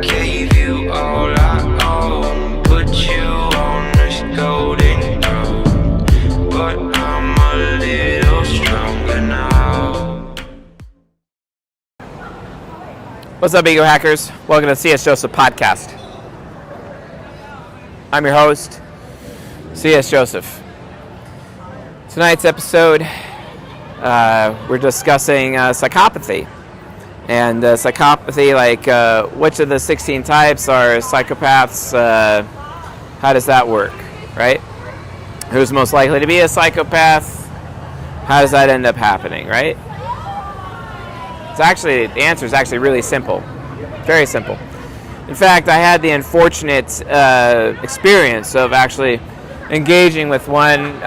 gave you all I own, put you on this golden throne, but I'm a little stronger now. What's up, Ego Hackers? Welcome to C.S. Joseph Podcast. I'm your host, C.S. Joseph. Tonight's episode, we're discussing psychopathy. And psychopathy, like which of the 16 types are psychopaths? How does that work, right? Who's most likely to be a psychopath? How does that end up happening, right? The answer is actually really simple, very simple. In fact, I had the unfortunate experience of actually engaging with one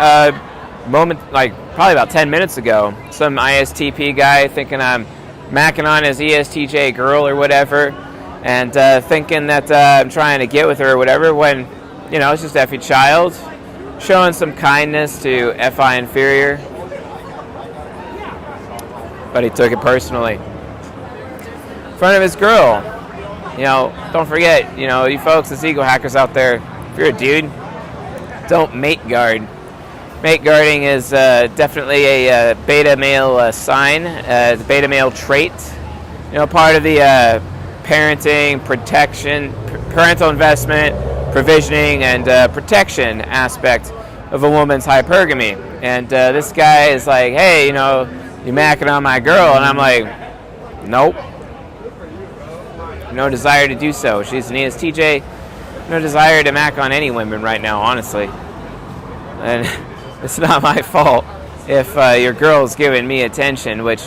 moment, like probably about 10 minutes ago. Some ISTP guy thinking I'm macking on his ESTJ girl or whatever, and thinking that I'm trying to get with her or whatever, when, you know, it's just effing child, showing some kindness to FI inferior. But he took it personally. In front of his girl. You know, don't forget, you know, you folks, the ego hackers out there, if you're a dude, don't mate guard. Mate guarding is definitely a beta male sign, the beta male trait. You know, part of the parenting, protection, parental investment, provisioning, and protection aspect of a woman's hypergamy. And this guy is like, hey, you know, you macking on my girl, and I'm like, nope. No desire to do so. She's an ESTJ. No desire to mac on any women right now, honestly. And it's not my fault if your girl's giving me attention, which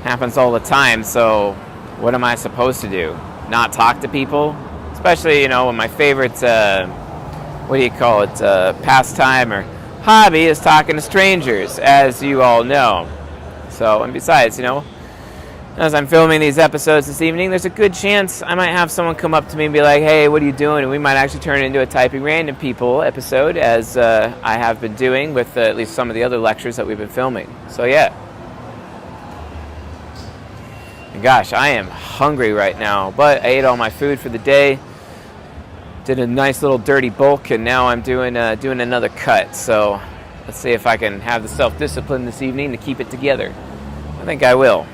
happens all the time. So what am I supposed to do? Not talk to people? Especially, you know, when my favorite, pastime or hobby is talking to strangers, as you all know. So, and besides, you know, as I'm filming these episodes this evening, there's a good chance I might have someone come up to me and be like, hey, what are you doing? And we might actually turn it into a Typing Random People episode, as I have been doing with at least some of the other lectures that we've been filming. So, yeah. And gosh, I am hungry right now, but I ate all my food for the day, did a nice little dirty bulk, and now I'm doing another cut. So let's see if I can have the self-discipline this evening to keep it together. I think I will.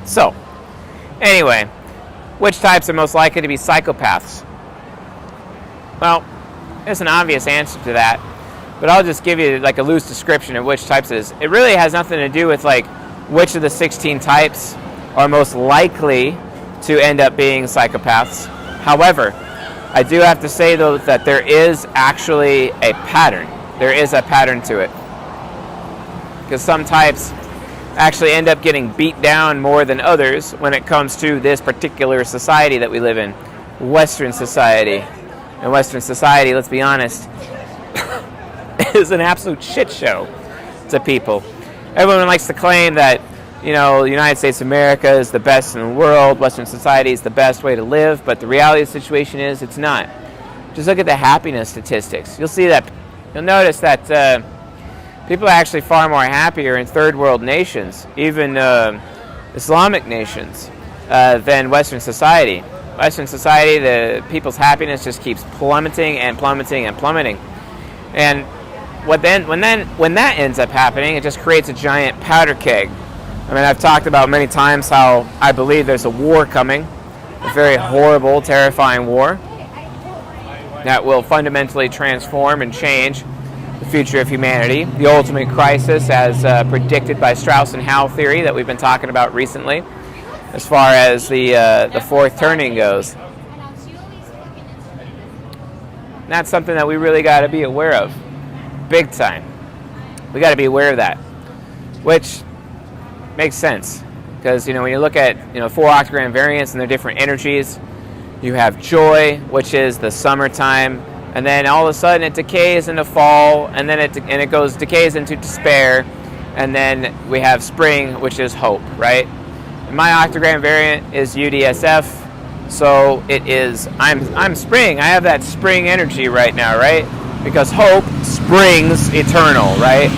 So, anyway, which types are most likely to be psychopaths? Well, there's an obvious answer to that, but I'll just give you like a loose description of which types it is. It really has nothing to do with like which of the 16 types are most likely to end up being psychopaths. However, I do have to say though that there is actually a pattern. There is a pattern to it. Because some types actually end up getting beat down more than others when it comes to this particular society that we live in, Western society. And Western society, let's be honest, is an absolute shit show to people. Everyone likes to claim that, you know, the United States of America is the best in the world, Western society is the best way to live, but the reality of the situation is it's not. Just look at the happiness statistics. You'll notice that people are actually far more happier in third world nations, even Islamic nations, than Western society. Western society, the people's happiness just keeps plummeting and plummeting and plummeting. And when that ends up happening, it just creates a giant powder keg. I mean, I've talked about many times how I believe there's a war coming, a very horrible, terrifying war that will fundamentally transform and change the future of humanity, the ultimate crisis as predicted by Strauss and Howe theory that we've been talking about recently, as far as the fourth turning goes. And that's something that we really got to be aware of, big time. We got to be aware of that, which makes sense, because, you know, when you look at, you know, 4 octagram variants and their different energies, you have joy, which is the summertime. And then all of a sudden it decays into fall, and then it decays into despair, and then we have spring, which is hope, right? And my octagram variant is UDSF, so it is I'm spring. I have that spring energy right now, right? Because hope springs eternal, right?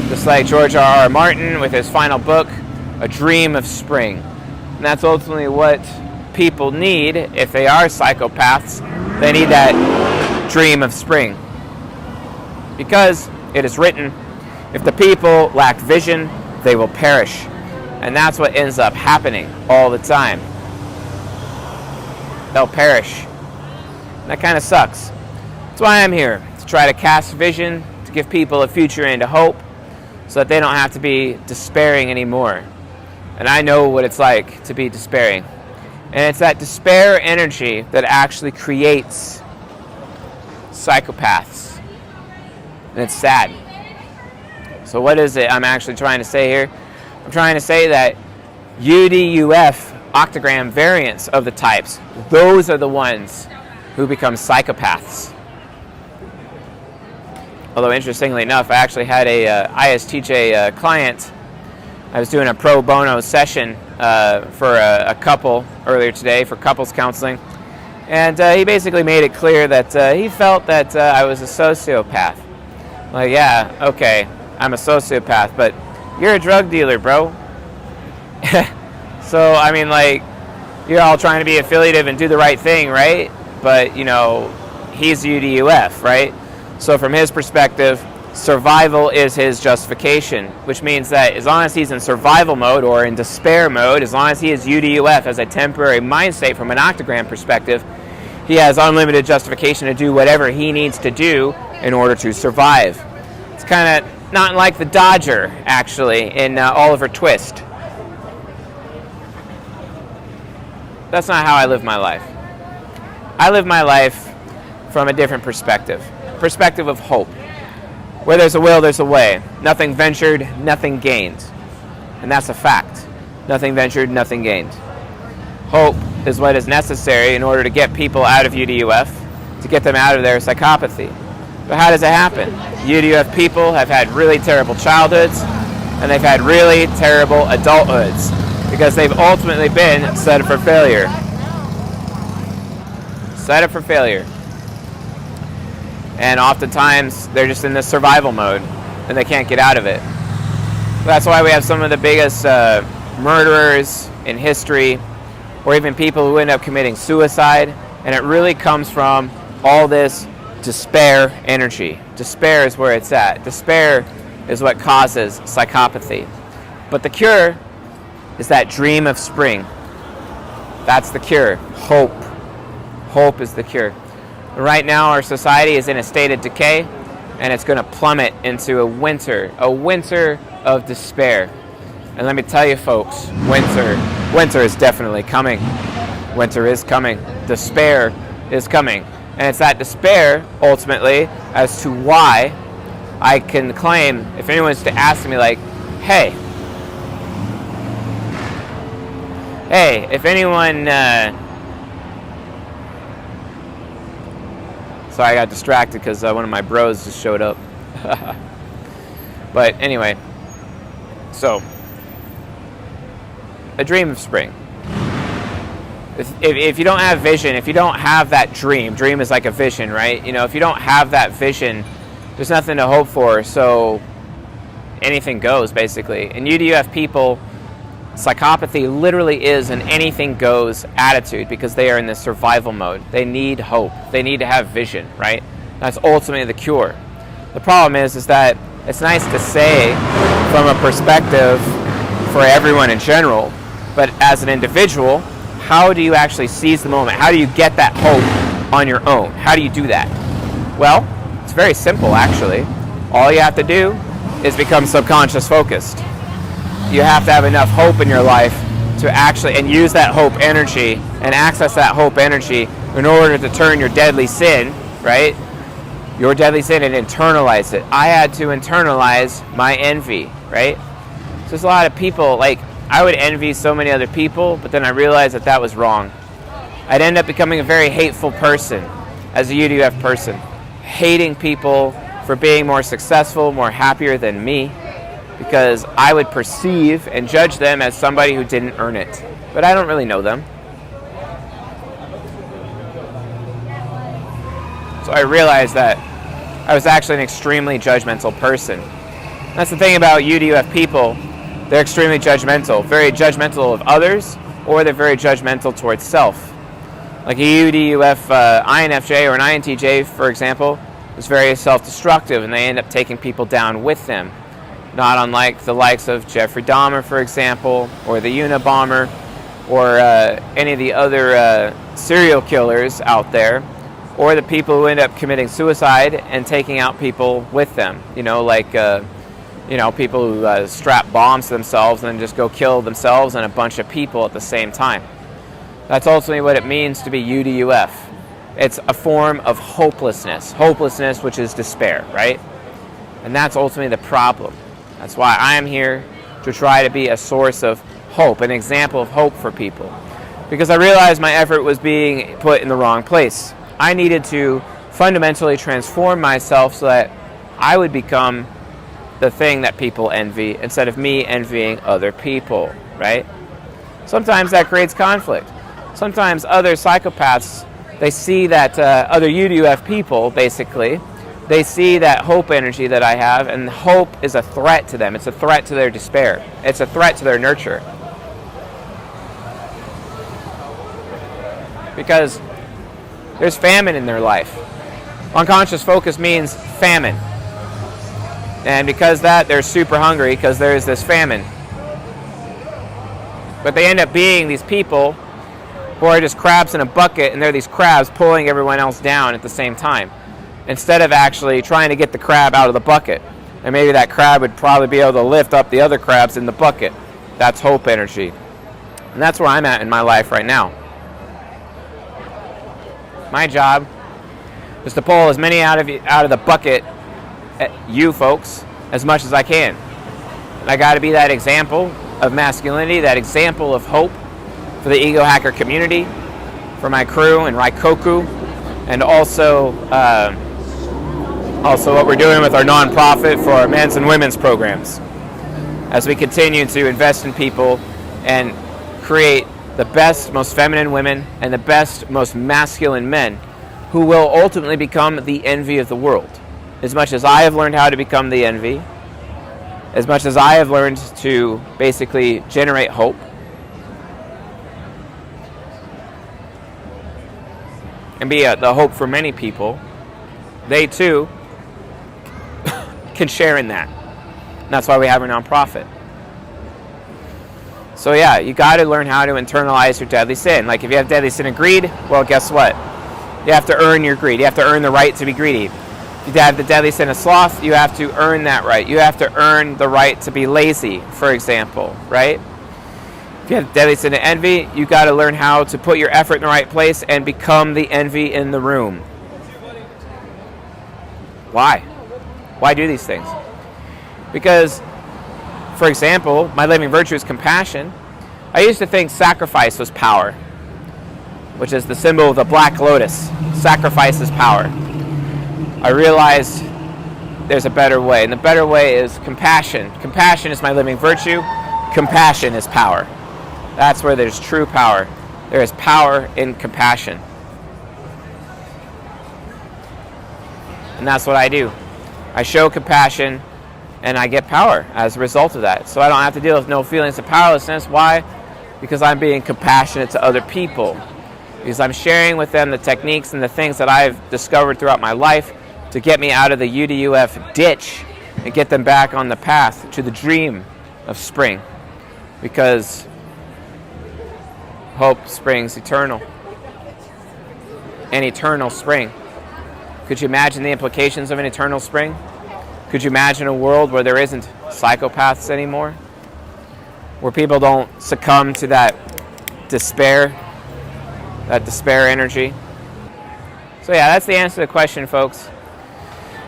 Just like George R.R. Martin with his final book, A Dream of Spring. And that's ultimately what people need, if they are psychopaths, they need that dream of spring. Because it is written, if the people lack vision, they will perish. And that's what ends up happening all the time. They'll perish. And that kind of sucks. That's why I'm here, to try to cast vision, to give people a future and a hope, so that they don't have to be despairing anymore. And I know what it's like to be despairing. And it's that despair energy that actually creates psychopaths. And it's sad. So what is it I'm actually trying to say here? I'm trying to say that UDUF octagram variants of the types, those are the ones who become psychopaths. Although interestingly enough, I actually had a ISTJ client. I was doing a pro bono session for a couple earlier today for couples counseling. And he basically made it clear that he felt that I was a sociopath. Like, yeah, okay, I'm a sociopath, but you're a drug dealer, bro. So, I mean, like, you're all trying to be affiliative and do the right thing, right? But, you know, he's UDUF, right? So from his perspective, survival is his justification, which means that as long as he's in survival mode or in despair mode, as long as he is UDUF as a temporary mind state from an octagram perspective, he has unlimited justification to do whatever he needs to do in order to survive. It's kind of not like the Dodger, actually, in Oliver Twist. That's not how I live my life. I live my life from a different perspective of hope. Where there's a will, there's a way. Nothing ventured, nothing gained. And that's a fact. Nothing ventured, nothing gained. Hope is what is necessary in order to get people out of UDUF, to get them out of their psychopathy. But how does it happen? UDUF people have had really terrible childhoods, and they've had really terrible adulthoods, because they've ultimately been set up for failure. Set up for failure. And oftentimes, they're just in this survival mode, and they can't get out of it. That's why we have some of the biggest murderers in history, or even people who end up committing suicide, and it really comes from all this despair energy. Despair is where it's at. Despair is what causes psychopathy. But the cure is that dream of spring. That's the cure. Hope. Hope is the cure. Right now, our society is in a state of decay, and it's going to plummet into a winter of despair. And let me tell you, folks, winter is definitely coming. Winter is coming. Despair is coming. And it's that despair, ultimately, as to why I can claim, if anyone's to ask me, like, hey, if anyone... Sorry, I got distracted because one of my bros just showed up. But anyway, so, a dream of spring. If you don't have vision, if you don't have that dream is like a vision, right? You know, if you don't have that vision, there's nothing to hope for, so anything goes, basically. And UDUF people, psychopathy literally is an anything goes attitude because they are in this survival mode. They need hope. They need to have vision, right? That's ultimately the cure. The problem is that it's nice to say from a perspective for everyone in general, but as an individual, how do you actually seize the moment? How do you get that hope on your own? How do you do that? Well, it's very simple, actually. All you have to do is become subconscious focused. You have to have enough hope in your life to actually, and use that hope energy and access that hope energy in order to turn your deadly sin, right? Your deadly sin, and internalize it. I had to internalize my envy, right? So there's a lot of people, like, I would envy so many other people, but then I realized that was wrong. I'd end up becoming a very hateful person as a UDF person, hating people for being more successful, more happier than me, because I would perceive and judge them as somebody who didn't earn it. But I don't really know them. So I realized that I was actually an extremely judgmental person. That's the thing about UDUF people. They're extremely judgmental, very judgmental of others, or they're very judgmental towards self. Like a UDUF INFJ or an INTJ, for example, is very self-destructive, and they end up taking people down with them. Not unlike the likes of Jeffrey Dahmer, for example, or the Unabomber, or any of the other serial killers out there, or the people who end up committing suicide and taking out people with them. Like people who strap bombs to themselves and then just go kill themselves and a bunch of people at the same time. That's ultimately what it means to be UDUF. It's a form of hopelessness, which is despair, right? And that's ultimately the problem. That's why I am here, to try to be a source of hope, an example of hope for people. Because I realized my effort was being put in the wrong place. I needed to fundamentally transform myself so that I would become the thing that people envy instead of me envying other people, right? Sometimes that creates conflict. Sometimes other psychopaths, they see that other UDUF people, basically, they see that hope energy that I have, and hope is a threat to them. It's a threat to their despair. It's a threat to their nurture. Because there's famine in their life. Unconscious focus means famine. And because that, they're super hungry because there's this famine. But they end up being these people who are just crabs in a bucket, and they're these crabs pulling everyone else down at the same time, instead of actually trying to get the crab out of the bucket. And maybe that crab would probably be able to lift up the other crabs in the bucket. That's hope energy. And that's where I'm at in my life right now. My job is to pull as many out of the bucket, you folks, as much as I can. And I got to be that example of masculinity, that example of hope for the ego hacker community, for my crew and Raikoku, and also what we're doing with our nonprofit for our men's and women's programs, as we continue to invest in people and create the best, most feminine women and the best, most masculine men who will ultimately become the envy of the world. As much as I have learned how to become the envy, as much as I have learned to basically generate hope, and be the hope for many people, they too can share in that. And that's why we have our nonprofit. So yeah, you got to learn how to internalize your deadly sin. Like if you have deadly sin of greed, well, guess what? You have to earn your greed. You have to earn the right to be greedy. If you have the deadly sin of sloth, you have to earn that right. You have to earn the right to be lazy, for example, right? If you have deadly sin of envy, you got to learn how to put your effort in the right place and become the envy in the room. Why? Why do these things? Because, for example, my living virtue is compassion. I used to think sacrifice was power, which is the symbol of the black lotus. Sacrifice is power. I realized there's a better way, and the better way is compassion. Compassion is my living virtue. Compassion is power. That's where there's true power. There is power in compassion. And that's what I do. I show compassion, and I get power as a result of that. So I don't have to deal with no feelings of powerlessness. Why? Because I'm being compassionate to other people. Because I'm sharing with them the techniques and the things that I've discovered throughout my life to get me out of the UDUF ditch and get them back on the path to the dream of spring. Because hope springs eternal. An eternal spring. Could you imagine the implications of an eternal spring? Could you imagine a world where there isn't psychopaths anymore? Where people don't succumb to that despair energy? So yeah, that's the answer to the question, folks.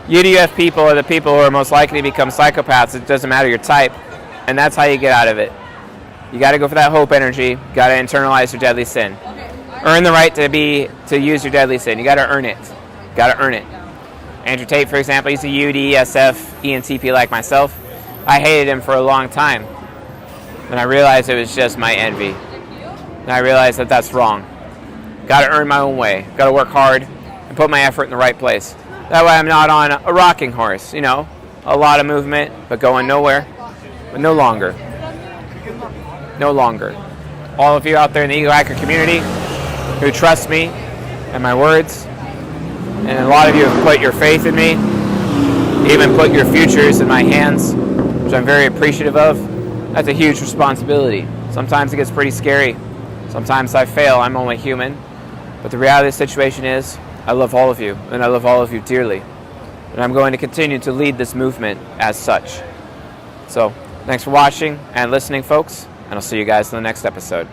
UDUF people are the people who are most likely to become psychopaths. It doesn't matter your type. And that's how you get out of it. You got to go for that hope energy. You got to internalize your deadly sin. Earn the right to use your deadly sin. You got to earn it. Got to earn it. Andrew Tate, for example, he's a UDSF, ENTP like myself. I hated him for a long time. And I realized it was just my envy. And I realized that that's wrong. Got to earn my own way. Got to work hard and put my effort in the right place. That way I'm not on a rocking horse, a lot of movement, but going nowhere. But no longer. No longer. all of you out there in the Ego Hacker community who trust me and my words. And a lot of you have put your faith in me, even put your futures in my hands, which I'm very appreciative of. That's a huge responsibility. Sometimes it gets pretty scary. Sometimes I fail. I'm only human. But the reality of the situation is, I love all of you, and I love all of you dearly. And I'm going to continue to lead this movement as such. So, thanks for watching and listening, folks, and I'll see you guys in the next episode.